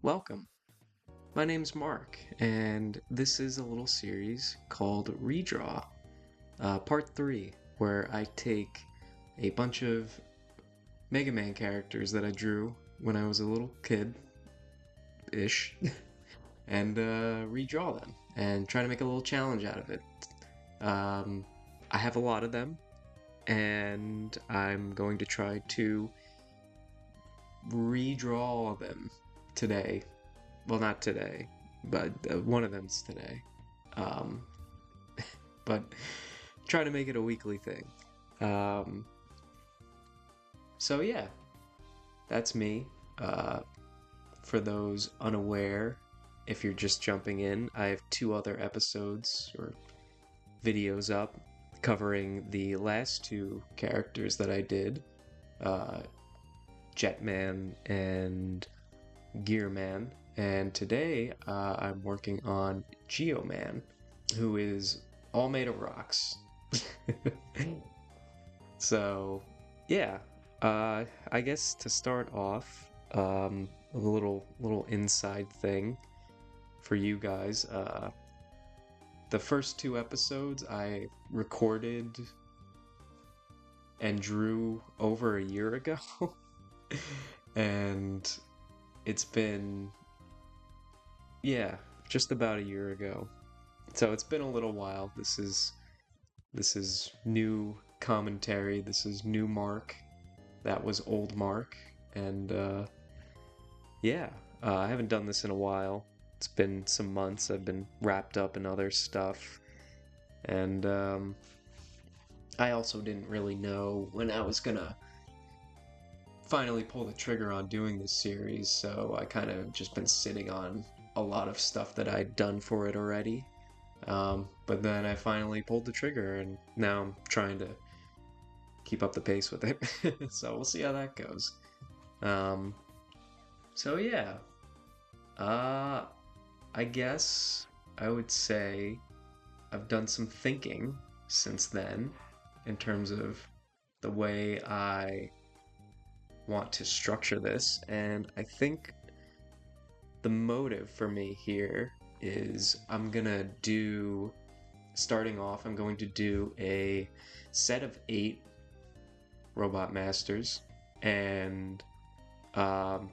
Welcome. My name's Mark, and this is a little series called REDRAW, Part 3, where I take a bunch of Mega Man characters that I drew when I was a little kid-ish, and redraw them, and try to make a little challenge out of it. I have a lot of them, and I'm going to try to redraw them today. Well, not today, but one of them's today. But try to make it a weekly thing. So yeah, that's me. For those unaware, if you're just jumping in, I have 2 other episodes or videos up covering the last 2 characters that I did, Jetman and Gearman, and today I'm working on Geoman, who is all made of rocks. So yeah, I guess to start off, a little inside thing for you guys. The first 2 episodes I recorded and drew over a year ago. And it's been, yeah, just about a year ago. So it's been a little while. This is new commentary. This is new Mark. That was old Mark. And yeah, I haven't done this in a while. It's been some months. I've been wrapped up in other stuff. And I also didn't really know when I was gonna finally pull the trigger on doing this series, so I kind of just been sitting on a lot of stuff that I'd done for it already. But then I finally pulled the trigger, and now I'm trying to keep up the pace with it. So we'll see how that goes. So yeah, I guess I would say I've done some thinking since then in terms of the way I want to structure this, and I think the motive for me here is starting off, I'm going to do a set of 8 Robot Masters, and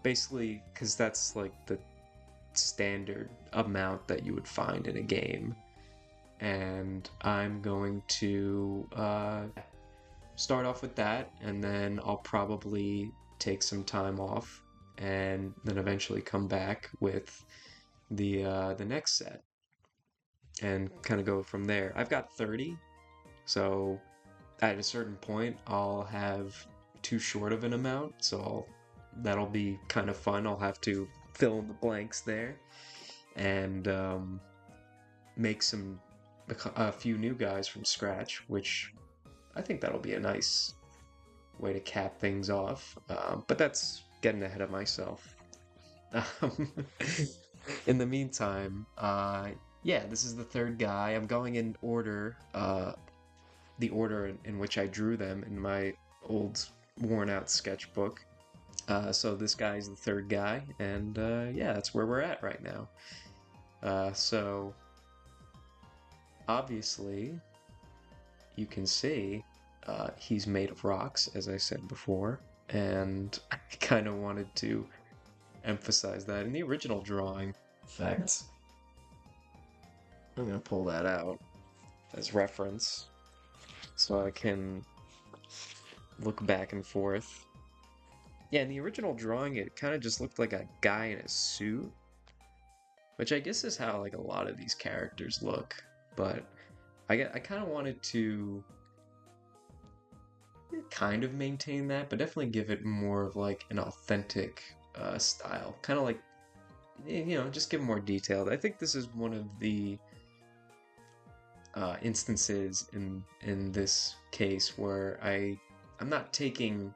basically, because that's like the standard amount that you would find in a game, and I'm going to start off with that, and then I'll probably take some time off, and then eventually come back with the next set, and kind of go from there. I've got 30, so at a certain point I'll have too short of an amount, so that'll be kind of fun. I'll have to fill in the blanks there, and make a few new guys from scratch, which I think that'll be a nice way to cap things off, but that's getting ahead of myself. In the meantime, yeah, this is the 3rd guy. I'm going in order, the order in which I drew them in my old worn-out sketchbook. So this guy's the 3rd guy, and yeah, that's where we're at right now. So obviously, you can see he's made of rocks, as I said before, and I kind of wanted to emphasize that in the original drawing. In fact, I'm going to pull that out as reference so I can look back and forth. Yeah, in the original drawing, it kind of just looked like a guy in a suit, which I guess is how like a lot of these characters look, but I kind of wanted to kind of maintain that, but definitely give it more of like an authentic style. Kind of like, just give more detailed. I think this is one of the instances in this case where I'm not taking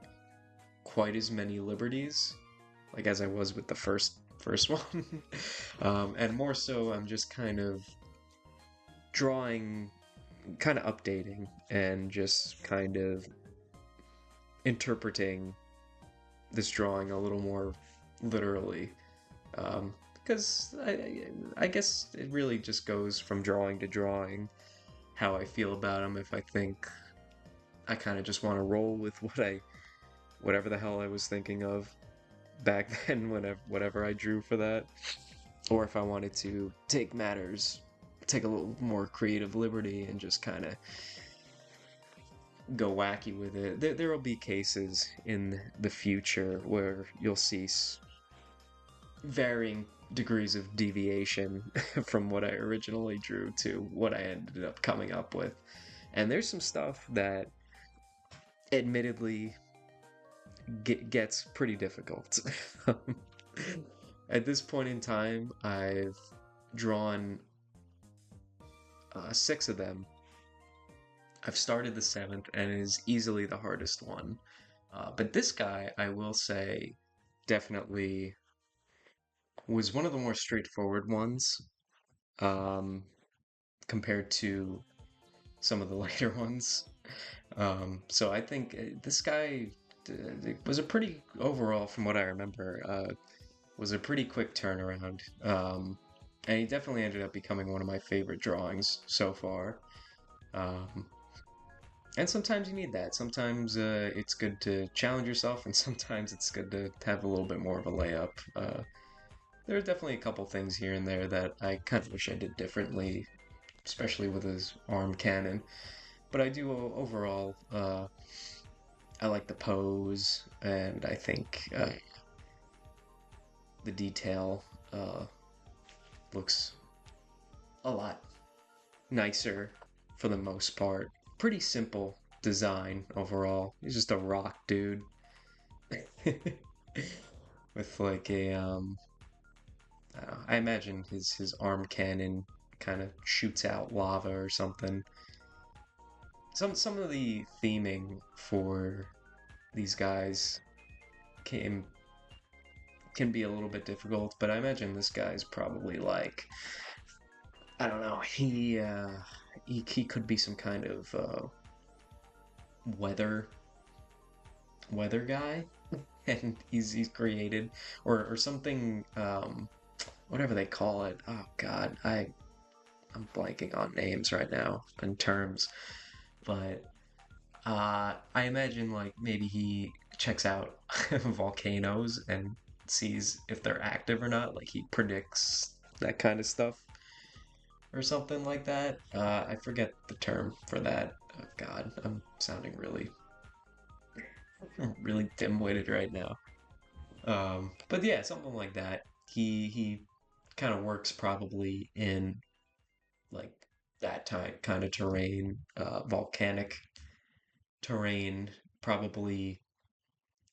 quite as many liberties like as I was with the first one. And more so I'm just kind of drawing, kind of updating, and just kind of interpreting this drawing a little more literally. Because I guess it really just goes from drawing to drawing how I feel about them. If I think I kind of just want to roll with whatever the hell I was thinking of back then, whatever I drew for that, or if I wanted to take a little more creative liberty and just kind of go wacky with it. There will be cases in the future where you'll see varying degrees of deviation from what I originally drew to what I ended up coming up with. And there's some stuff that admittedly gets pretty difficult. At this point in time, I've drawn 6 of them. I've started the 7th, and it is easily the hardest one. But this guy, I will say, definitely was one of the more straightforward ones, compared to some of the later ones. So I think this guy was a pretty, overall, from what I remember, was a pretty quick turnaround. And he definitely ended up becoming one of my favorite drawings so far. And sometimes you need that. Sometimes it's good to challenge yourself, and sometimes it's good to have a little bit more of a layup. There are definitely a couple things here and there that I kind of wish I did differently, especially with his arm cannon. But I do overall, I like the pose, and I think the detail looks a lot nicer for the most part. Pretty simple design overall. He's just a rock dude with like a I imagine his arm cannon kind of shoots out lava or something. Some of the theming for these guys can be a little bit difficult, but I imagine this guy's probably like, I don't know, he could be some kind of weather guy, and he's created or something, whatever they call it. Oh God, I'm blanking on names right now and terms, but I imagine like maybe he checks out volcanoes and sees if they're active or not. Like he predicts that kind of stuff or something like that. I forget the term for that. Oh God, I'm sounding really dim-witted right now. But yeah, something like that. He kind of works probably in like that type kind of terrain, volcanic terrain. Probably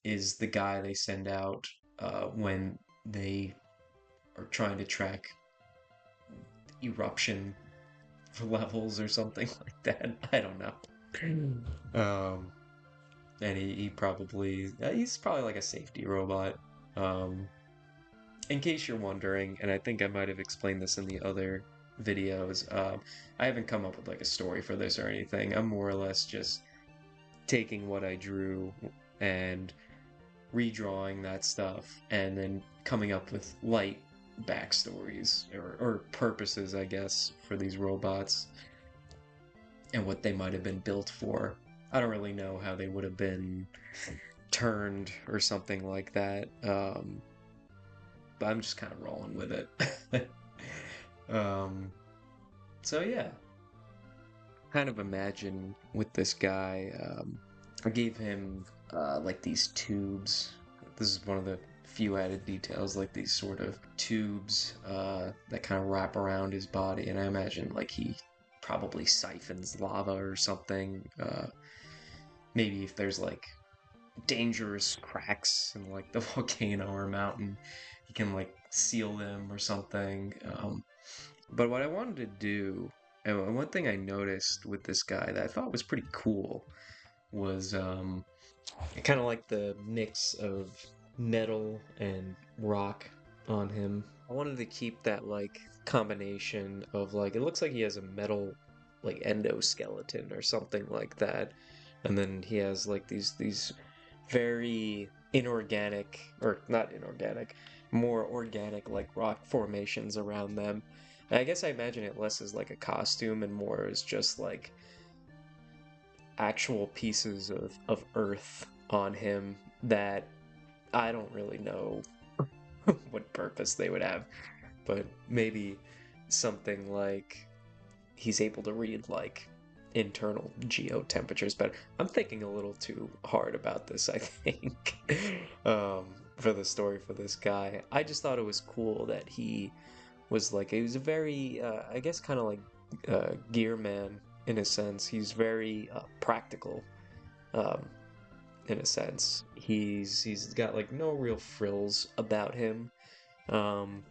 is the guy they send out when they are trying to track eruption levels or something like that. I don't know. And he probably he's probably like a safety robot. Um, in case you're wondering, and I think I might have explained this in the other videos, I haven't come up with like a story for this or anything. I'm more or less just taking what I drew and redrawing that stuff, and then coming up with light backstories or purposes, I guess, for these robots and what they might have been built for. I don't really know how they would have been turned or something like that, but I'm just kind of rolling with it. So yeah, kind of imagine with this guy, I gave him like these tubes. This is one of the few added details, like these sort of tubes that kind of wrap around his body, and I imagine like he probably siphons lava or something. Maybe if there's like dangerous cracks in like the volcano or mountain, he can like seal them or something. But what I wanted to do, and one thing I noticed with this guy that I thought was pretty cool, was kind of like the mix of metal and rock on him. I wanted to keep that like combination of like, it looks like he has a metal like endoskeleton or something like that, and then he has like these very inorganic, or not inorganic, more organic like rock formations around them. And I guess I imagine it less as like a costume and more as just like actual pieces of earth on him that I don't really know what purpose they would have, but maybe something like he's able to read like internal geo temperatures. But I'm thinking a little too hard about this, I think, um, for the story for this guy. I just thought it was cool that he was a very, I guess, kind of like Gear Man in a sense. He's very practical, um, in a sense. He's got like no real frills about him. Um,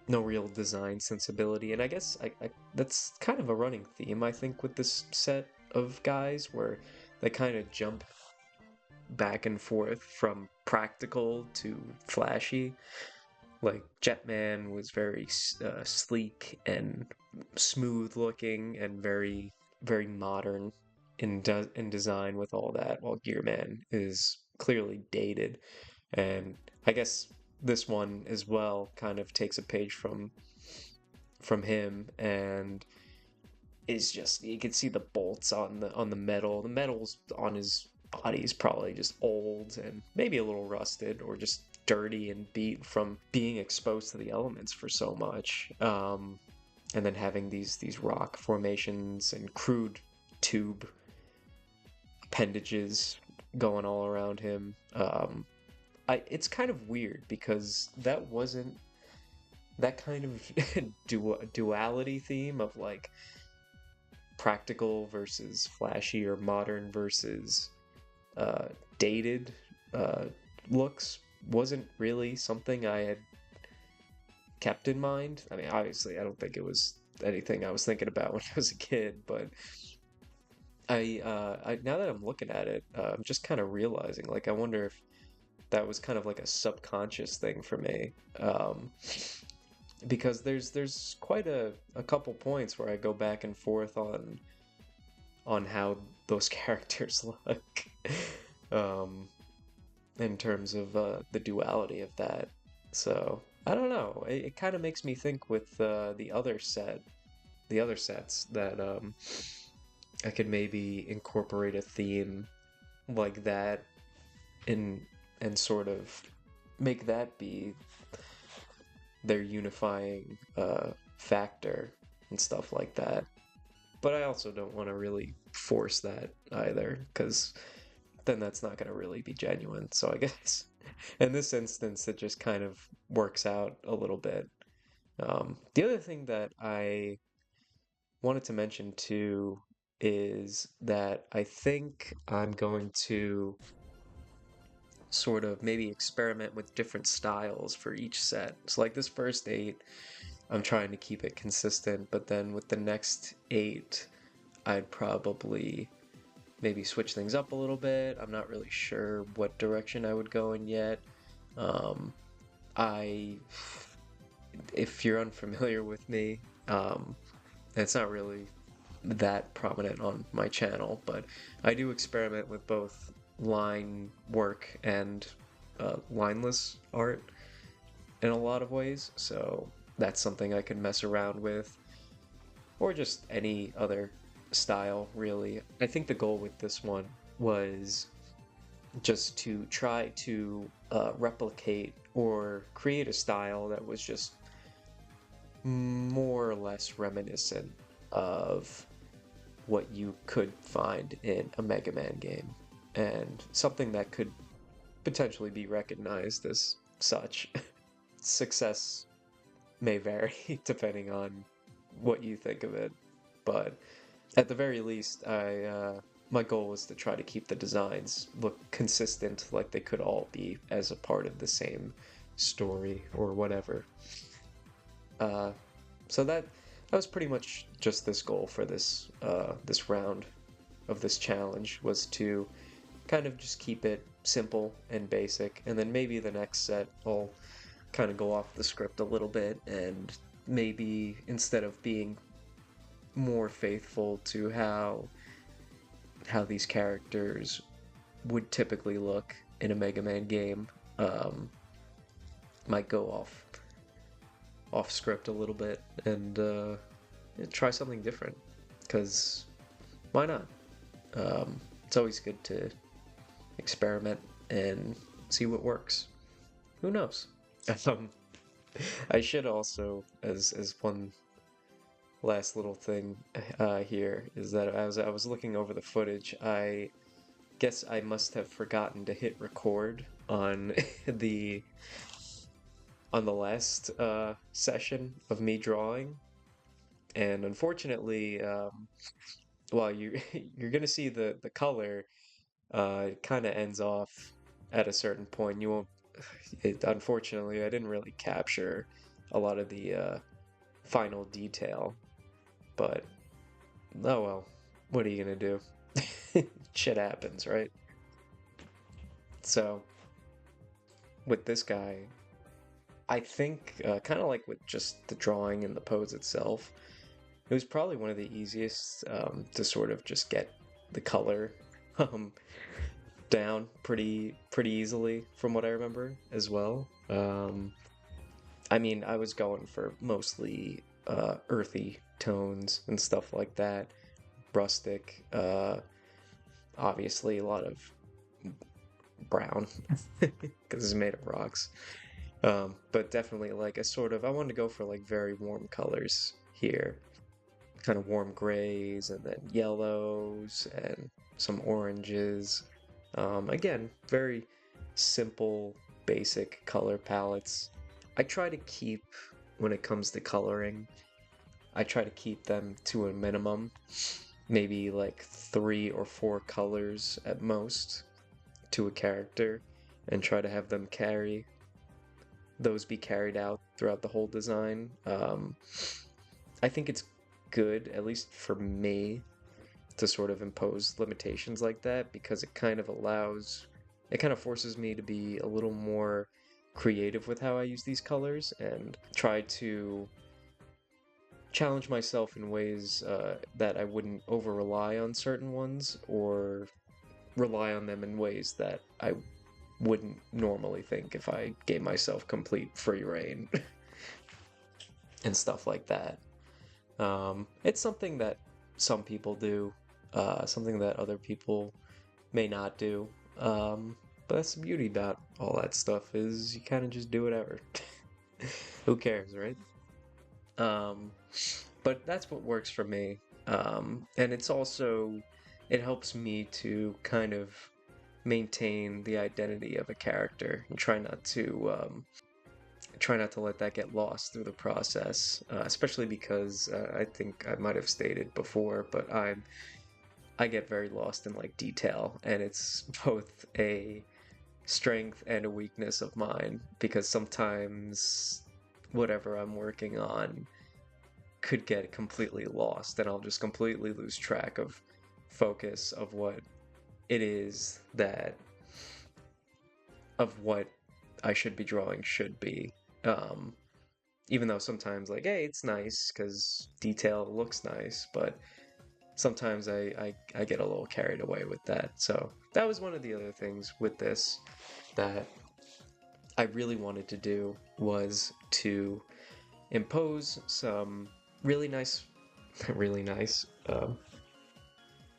no real design sensibility, and I guess that's kind of a running theme, I think, with this set of guys, where they kind of jump back and forth from practical to flashy. Like Jetman was very sleek and smooth looking and very modern in design with all that, while Gearman is clearly dated. And I guess this one as well kind of takes a page from him, and is just, you can see the bolts on the metal. The metal's on his body is probably just old and maybe a little rusted or just dirty and beat from being exposed to the elements for so much. And then having these rock formations and crude tube appendages going all around him. It's kind of weird because that wasn't that kind of duality theme of like practical versus flashy or modern versus dated looks wasn't really something I had kept in mind. I mean, obviously, I don't think it was anything I was thinking about when I was a kid, but I now that I'm looking at it, I'm just kind of realizing, like, I wonder if that was kind of like a subconscious thing for me. Because there's quite a couple points where I go back and forth on how those characters look, in terms of the duality of that. So I don't know. It kind of makes me think with the other sets that I could maybe incorporate a theme like that in and sort of make that be their unifying factor and stuff like that. But I also don't want to really force that either, because then that's not going to really be genuine. So I guess in this instance, it just kind of works out a little bit. The other thing that I wanted to mention too is that I think I'm going to sort of maybe experiment with different styles for each set. So like this first 8, I'm trying to keep it consistent, but then with the next 8, I'd probably maybe switch things up a little bit. I'm not really sure what direction I would go in yet. If you're unfamiliar with me, it's not really that prominent on my channel, but I do experiment with both line work and lineless art in a lot of ways, so that's something I can mess around with, or just any other style, really. I think the goal with this one was just to try to replicate or create a style that was just more or less reminiscent of what you could find in a Mega Man game, and something that could potentially be recognized as such. Success may vary depending on what you think of it, but at the very least, my goal was to try to keep the designs look consistent, like they could all be as a part of the same story or whatever. So that was pretty much just this goal for this this round of this challenge, was to kind of just keep it simple and basic, and then maybe the next set I'll kind of go off the script a little bit, and maybe instead of being more faithful to how these characters would typically look in a Mega Man game um, might go off script a little bit and yeah, try something different. Because why not? It's always good to experiment and see what works. Who knows? Um, I should also, as one last little thing here, is that as I was looking over the footage, I guess I must have forgotten to hit record on the on the last session of me drawing, and unfortunately, well, you you're gonna see the color kind of ends off at a certain point. You won't. Unfortunately, I didn't really capture a lot of the final detail, but oh well. What are you gonna do? Shit happens, right? So with this guy, I think kind of like with just the drawing and the pose itself, it was probably one of the easiest to sort of just get the color um, down pretty easily from what I remember as well. I mean, I was going for mostly earthy tones and stuff like that, rustic. Obviously, a lot of brown because it's made of rocks. But definitely like a sort of I wanted to go for like very warm colors here, kind of warm grays and then yellows and some oranges. Again, very simple, basic color palettes. I try to keep, when it comes to coloring, I try to keep them to a minimum, maybe like 3 or 4 colors at most to a character, and try to have them those be carried out throughout the whole design. I think it's good, at least for me, to sort of impose limitations like that because it kind of forces me to be a little more creative with how I use these colors and try to challenge myself in ways that I wouldn't over rely on certain ones or rely on them in ways that I wouldn't normally think if I gave myself complete free reign and stuff like that. It's something that some people do, something that other people may not do. But that's the beauty about all that stuff is you kind of just do whatever. Who cares, right? Um, but that's what works for me. And it helps me to kind of maintain the identity of a character and try not to let that get lost through the process, especially because I think I might have stated before, but I get very lost in like detail, and it's both a strength and a weakness of mine because sometimes whatever I'm working on could get completely lost, and I'll just completely lose track of focus of what it is that of what I should be drawing should be. Um, Even though sometimes like, hey, it's nice because detail looks nice, but sometimes I get a little carried away with that. So that was one of the other things with this that I really wanted to do was to impose some really nice, really nice.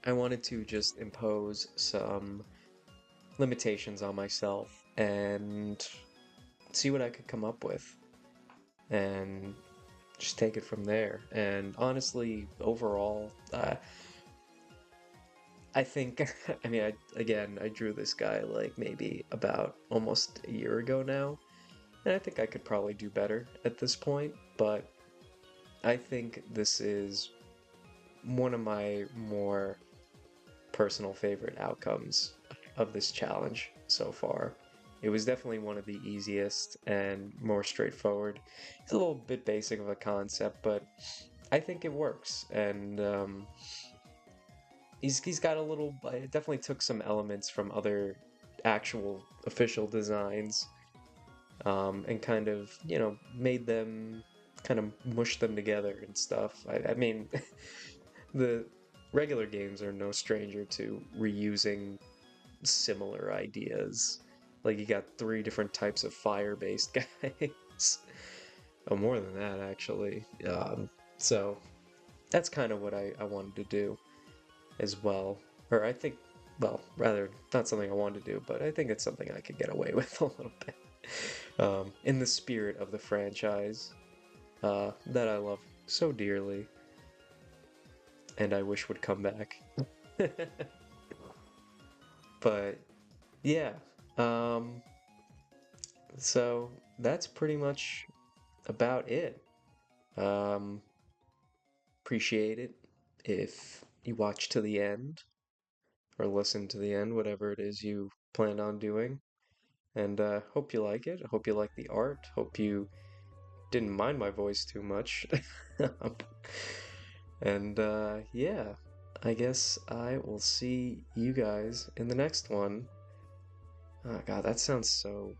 I wanted to just impose some limitations on myself and see what I could come up with and just take it from there. And honestly, overall, I think, I mean, I drew this guy like maybe about almost a year ago now, and I think I could probably do better at this point, but I think this is one of my more personal favorite outcomes of this challenge so far. It was definitely one of the easiest and more straightforward. It's a little bit basic of a concept, but I think it works, and he's got a little. It definitely took some elements from other actual official designs, and kind of made them kind of mush them together and stuff. I mean, the regular games are no stranger to reusing similar ideas Like you got three different types of fire-based guys. Oh, more than that actually. So that's kind of what I wanted to do as well. Or I think, well, rather not something I wanted to do, but I think it's something I could get away with a little bit. In the spirit of the franchise that I love so dearly and I wish would come back. But yeah, um, so that's pretty much about it. Um, Appreciate it if you watch to the end or listen to the end, whatever it is you plan on doing. And hope you like it. I hope you like the art. Hope you didn't mind my voice too much. And yeah, I guess I will see you guys in the next one. Oh god, that sounds so.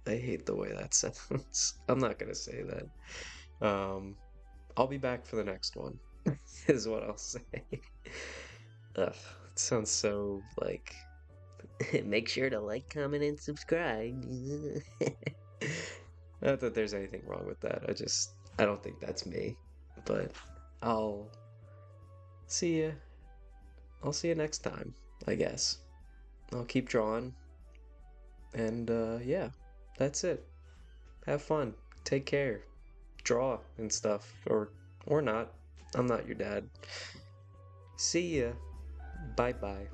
I hate the way that sounds. I'm not gonna say that. I'll be back for the next one, is what I'll say. Ugh, it sounds so like. Make sure to like, comment, and subscribe. Not that there's anything wrong with that. I don't think that's me. But I'll see you. I'll see you next time, I guess. I'll keep drawing. And yeah, that's it. Have fun. Take care. Draw and stuff. Or not. I'm not your dad. See ya. Bye bye.